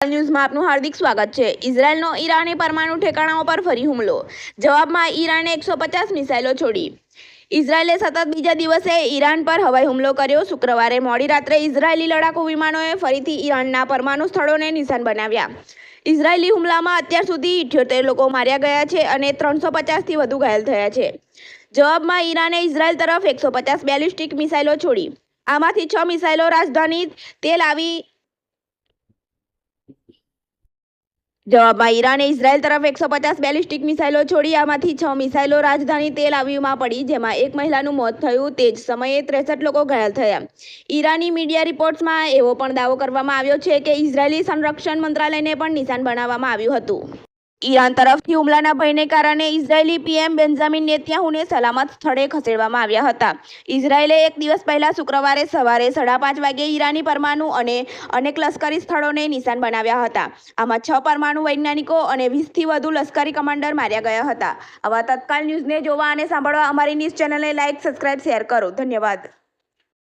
ન્યૂઝમાં આપનું હાર્દિક સ્વાગત છે। ઇઝરાયલનો ઈરાની પરમાણુ ઠેકાણાઓ પર ફરી હુમલો। જવાબમાં ઈરાને 150 મિસાઇલો છોડી। ઇઝરાયલે સતત બીજા દિવસે ઈરાન પર હવાઈ હુમલો કર્યો। શુક્રવારે મોડી રાત્રે ઇઝરાયેલી લડાકુ વિમાનોએ ફરીથી ઈરાનના પરમાણુ સ્થળોને નિશાન બનાવ્યા। ઇઝરાયેલી હુમલામાં અત્યાર સુધી 78 લોકો માર્યા ગયા છે અને 350થી વધુ ઘાયલ થયા છે। જવાબમાં ઈરાને ઇઝરાયલ તરફ 150 બેલિસ્ટિક મિસાઇલો છોડી। આમાંથી 6 મિસાઇલો રાજધાની તેલ આવીવ જવાબમાં ઈરાને ઇઝરાયલ તરફ 150 બેલિસ્ટિક મિસાઇલો છોડી। આમાંથી 6 મિસાઇલો રાજધાની તેલ આવીવમાં પડી, જેમાં એક મહિલાનું મોત થયું। તે જ સમયે 63 લોકો ઘાયલ થયા। ઈરાની મીડિયા રિપોર્ટ્સમાં એવો પણ દાવો કરવામાં આવ્યો છે કે ઇઝરાયેલી સંરક્ષણ મંત્રાલયને પણ નિશાન બનાવવામાં આવ્યું હતું। ઈરાન તરફથી હુમલાના ભયને કારણે ઇઝરાયેલી પીએમ બેન્જામિન નેતન્યાહુને સલામત સ્થળે ખસેડવામાં આવ્યા હતા। ઇઝરાયેલે એક દિવસ પહેલા શુક્રવારે સવારે 5:30 વાગ્યે ઈરાની પરમાણુ અને અનેક લશ્કરી સ્થળોને નિશાન બનાવ્યા હતા। આમાં 6 પરમાણુ વૈજ્ઞાનિકો અને 20થી વધુ લશ્કરી કમાન્ડર માર્યા ગયા હતા। આવા તત્કાલ ન્યૂઝને જોવા અને સાંભળવા અમારી ન્યૂઝ ચેનલને લાઇક, સબસ્ક્રાઇબ, શેર કરો। ધન્યવાદ।